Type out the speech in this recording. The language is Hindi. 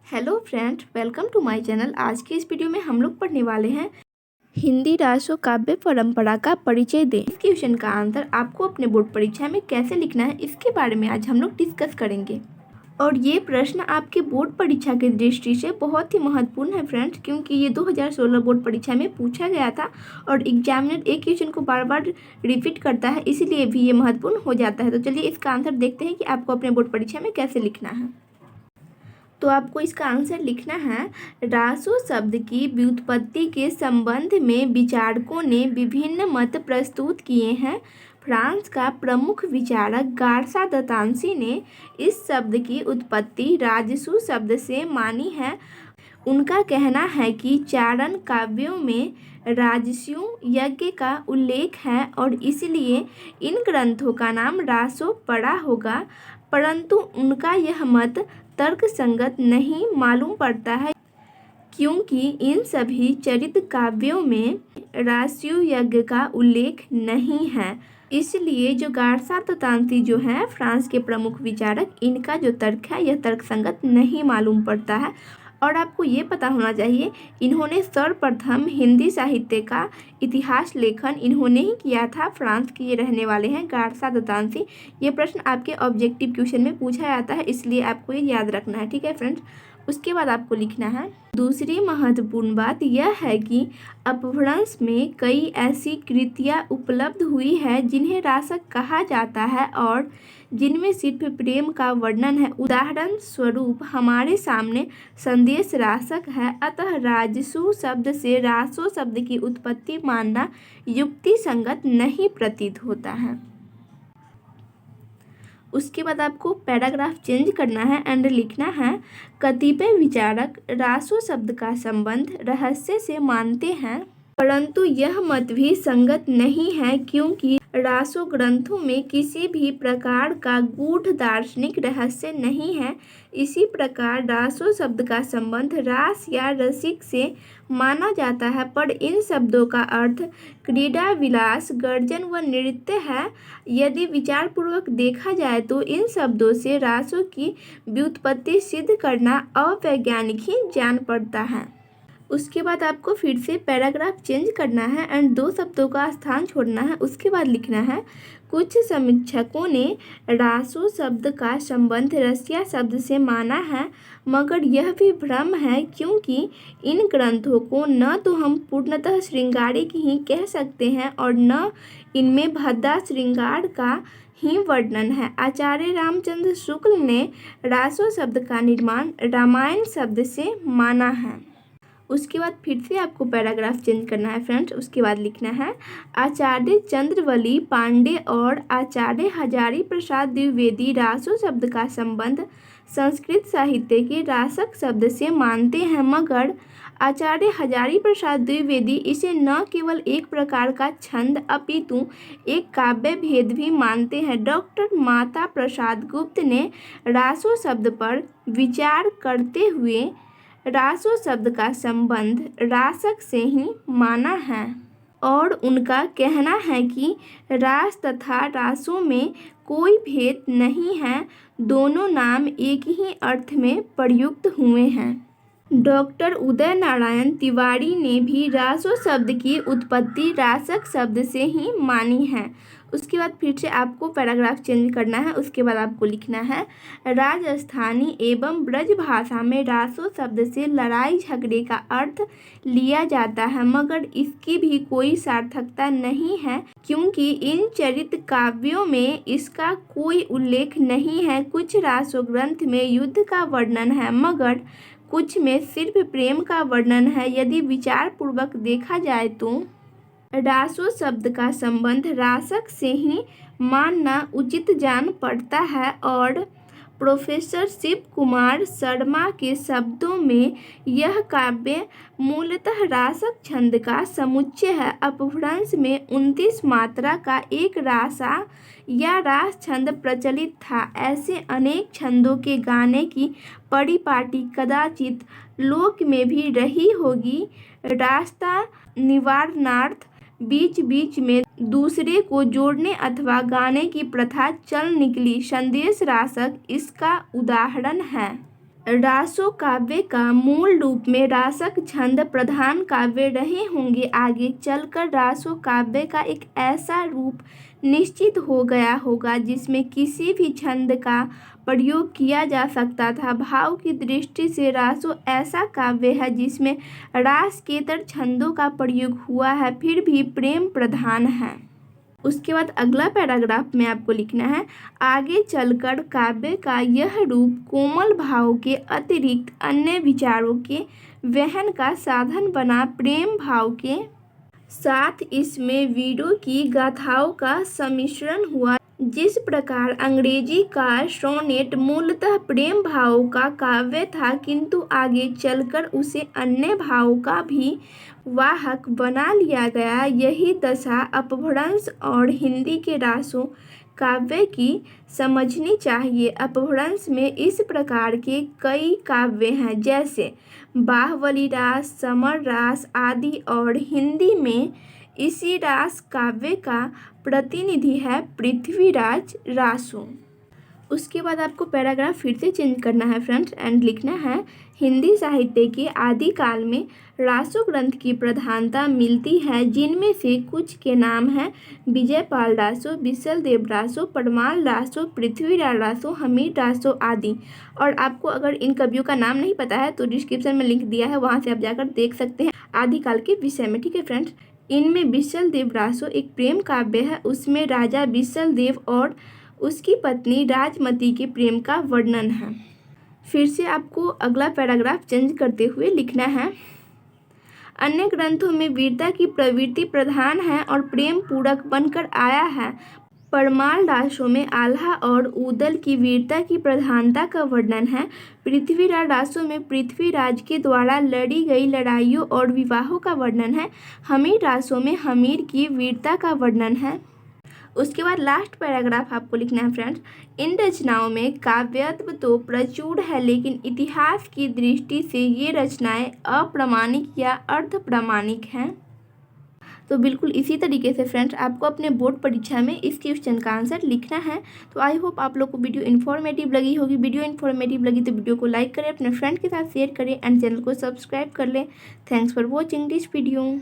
Hello friends, welcome to my channel. आज के इस वीडियो में हम लोग पढ़ने वाले हैं हिंदी रासो काव्य परंपरा का परिचय दें। इस क्वेश्चन का आंसर आपको अपने बोर्ड परीक्षा में कैसे लिखना है, इसके बारे में आज हम लोग डिस्कस करेंगे। और ये प्रश्न आपके बोर्ड परीक्षा की दृष्टि से बहुत ही महत्वपूर्ण है फ्रेंड्स, क्योंकि ये 2016 बोर्ड परीक्षा में पूछा गया था और एग्जामिनर एक क्वेश्चन को बार बार रिपीट करता है, इसीलिए भी ये महत्वपूर्ण हो जाता है। तो चलिए इसका आंसर देखते हैं कि आपको अपने बोर्ड परीक्षा में कैसे लिखना है। तो आपको इसका आंसर लिखना है, रासो शब्द की व्युत्पत्ति के संबंध में विचारकों ने विभिन्न मत प्रस्तुत किए हैं। फ्रांस का प्रमुख विचारक गार्सा दतांसी ने इस शब्द की उत्पत्ति राजसु शब्द से मानी है। उनका कहना है कि चारण काव्यों में राजस्यु यज्ञ का उल्लेख है और इसलिए इन ग्रंथों का नाम रासो पड़ा होगा, परंतु उनका यह मत तर्क संगत नहीं मालूम पड़ता है, क्योंकि इन सभी चरित काव्यों में रास्यु यज्ञ का उल्लेख नहीं है। इसलिए जो गार्सा दतांसी जो है फ्रांस के प्रमुख विचारक, इनका जो तर्क है यह तर्क संगत नहीं मालूम पड़ता है। और आपको ये पता होना चाहिए, इन्होंने सर्वप्रथम हिंदी साहित्य का इतिहास लेखन इन्होंने ही किया था। फ्रांस के ये रहने वाले हैं गार्सा दतांसी। ये प्रश्न आपके ऑब्जेक्टिव क्वेश्चन में पूछा जाता है, इसलिए आपको ये याद रखना है, ठीक है फ्रेंड्स। उसके बाद आपको लिखना है, दूसरी महत्वपूर्ण बात यह है कि अपभ्रंश में कई ऐसी कृतियाँ उपलब्ध हुई है जिन्हें रासक कहा जाता है और जिनमें सिर्फ प्रेम का वर्णन है। उदाहरण स्वरूप हमारे सामने संदेश रासक है, अतः राजसु शब्द से रासो शब्द की उत्पत्ति मानना युक्ति संगत नहीं प्रतीत होता है। उसके बाद आपको पैराग्राफ चेंज करना है एंड लिखना है, कतिपय विचारक रासो शब्द का संबंध रहस्य से मानते हैं, परंतु यह मत भी संगत नहीं है, क्योंकि रासो ग्रंथों में किसी भी प्रकार का गूढ़ दार्शनिक रहस्य नहीं है। इसी प्रकार रासो शब्द का संबंध रास या रसिक से माना जाता है, पर इन शब्दों का अर्थ क्रीड़ा, विलास, गर्जन व नृत्य है। यदि विचारपूर्वक देखा जाए तो इन शब्दों से रासो की व्युत्पत्ति सिद्ध करना अवैज्ञानिक ही जान पड़ता है। उसके बाद आपको फिर से पैराग्राफ चेंज करना है एंड दो शब्दों का स्थान छोड़ना है। उसके बाद लिखना है, कुछ समीक्षकों ने रासो शब्द का संबंध रसिया शब्द से माना है, मगर यह भी भ्रम है, क्योंकि इन ग्रंथों को न तो हम पूर्णतः श्रृंगारिक ही कह सकते हैं और न इनमें भद्दा श्रृंगार का ही वर्णन है। आचार्य रामचंद्र शुक्ल ने रासो शब्द का निर्माण रामायण शब्द से माना है। उसके बाद फिर से आपको पैराग्राफ चेंज करना है फ्रेंड्स। उसके बाद लिखना है, आचार्य चंद्रवली पांडे और आचार्य हजारी प्रसाद द्विवेदी रासो शब्द का संबंध संस्कृत साहित्य के रासक शब्द से मानते हैं, मगर आचार्य हजारी प्रसाद द्विवेदी इसे न केवल एक प्रकार का छंद अपितु एक काव्य भेद भी मानते हैं। डॉक्टर माता प्रसाद गुप्त ने रासो शब्द पर विचार करते हुए रासो शब्द का संबंध रासक से ही माना है और उनका कहना है कि रास तथा रासो में कोई भेद नहीं है, दोनों नाम एक ही अर्थ में प्रयुक्त हुए हैं। डॉक्टर उदय नारायण तिवारी ने भी रासो शब्द की उत्पत्ति रासक शब्द से ही मानी है। उसके बाद फिर से आपको पैराग्राफ चेंज करना है। उसके बाद आपको लिखना है, राजस्थानी एवं ब्रज भाषा में रासो शब्द से लड़ाई झगड़े का अर्थ लिया जाता है, मगर इसकी भी कोई सार्थकता नहीं है, क्योंकि इन चरित काव्यों में इसका कोई उल्लेख नहीं है। कुछ रासो ग्रंथ में युद्ध का वर्णन है, मगर कुछ में सिर्फ प्रेम का वर्णन है। यदि विचार पूर्वक देखा जाए तो रासो शब्द का संबंध रासक से ही मानना उचित जान पड़ता है और प्रोफेसर शिव कुमार शर्मा के शब्दों में यह काव्य मूलतः रासक छंद का समुच्चय है। अपभ्रंश में 29 मात्रा का एक रासा या रास छंद प्रचलित था। ऐसे अनेक छंदों के गाने की परिपाटी कदाचित लोक में भी रही होगी। रास्ता निवारणार्थ बीच बीच में दूसरे को जोड़ने अथवा गाने की प्रथा चल निकली। संदेश रासक इसका उदाहरण है। रासो काव्य का मूल रूप में रासक छंद प्रधान काव्य रहे होंगे। आगे चलकर रासो काव्य का एक ऐसा रूप निश्चित हो गया होगा जिसमें किसी भी छंद का प्रयोग किया जा सकता था। भाव की दृष्टि से रासो ऐसा काव्य है जिसमें रासकेतर छंदों का प्रयोग हुआ है, फिर भी प्रेम प्रधान है। उसके बाद अगला पैराग्राफ में आपको लिखना है, आगे चलकर काव्य का यह रूप कोमल भाव के अतिरिक्त अन्य विचारों के वहन का साधन बना। प्रेम भाव के साथ इसमें वीरों की गाथाओं का सम्मिश्रण हुआ। जिस प्रकार अंग्रेजी का सोनेट मूलतः प्रेम भाव का काव्य था, किंतु आगे चलकर उसे अन्य भावों का भी वाहक बना लिया गया, यही दशा अपभ्रंश और हिंदी के रासों काव्य की समझनी चाहिए। अपभ्रंश में इस प्रकार के कई काव्य हैं, जैसे बाहुबली रास, समर रास आदि, और हिंदी में इसी रास काव्य का प्रतिनिधि है पृथ्वीराज रासो। उसके बाद आपको पैराग्राफ फिर से चेंज करना है फ्रेंड्स, एंड लिखना है, हिंदी साहित्य के आदिकाल में रासो ग्रंथ की प्रधानता मिलती है, जिनमें से कुछ के नाम हैं विजयपाल रासो, विशलदेव रासो, परमाल रासो, पृथ्वीराज रासो, हमीर रासो आदि। और आपको अगर इन कवियों का नाम नहीं पता है तो डिस्क्रिप्शन में लिंक दिया है, वहाँ से आप जाकर देख सकते हैं आदिकाल के विषय में। ठीक है फ्रेंड्स, इनमें विशलदेव रासो एक प्रेम काव्य है। उसमें राजा विशलदेव और उसकी पत्नी राजमती के प्रेम का वर्णन है। फिर से आपको अगला पैराग्राफ चेंज करते हुए लिखना है, अन्य ग्रंथों में वीरता की प्रवृत्ति प्रधान है और प्रेम पूरक बनकर आया है। परमाल रासों में आल्हा और उदल की वीरता की प्रधानता का वर्णन है। पृथ्वीराज रासों में पृथ्वीराज के द्वारा लड़ी गई लड़ाइयों और विवाहों का वर्णन है। हमीर रासों में हमीर की वीरता का वर्णन है। उसके बाद लास्ट पैराग्राफ आपको लिखना है फ्रेंड्स, इन रचनाओं में काव्यत्व तो प्रचुर है, लेकिन इतिहास की दृष्टि से ये रचनाएं अप्रामाणिक या अर्धप्रामाणिक हैं। तो बिल्कुल इसी तरीके से फ्रेंड्स आपको अपने बोर्ड परीक्षा में इस क्वेश्चन का आंसर लिखना है। तो आई होप आप लोग को वीडियो इन्फॉर्मेटिव लगी होगी। वीडियो इन्फॉर्मेटिव लगी तो वीडियो को लाइक करें, अपने फ्रेंड के साथ शेयर करें एंड चैनल को सब्सक्राइब कर लें। Thanks for watching this video.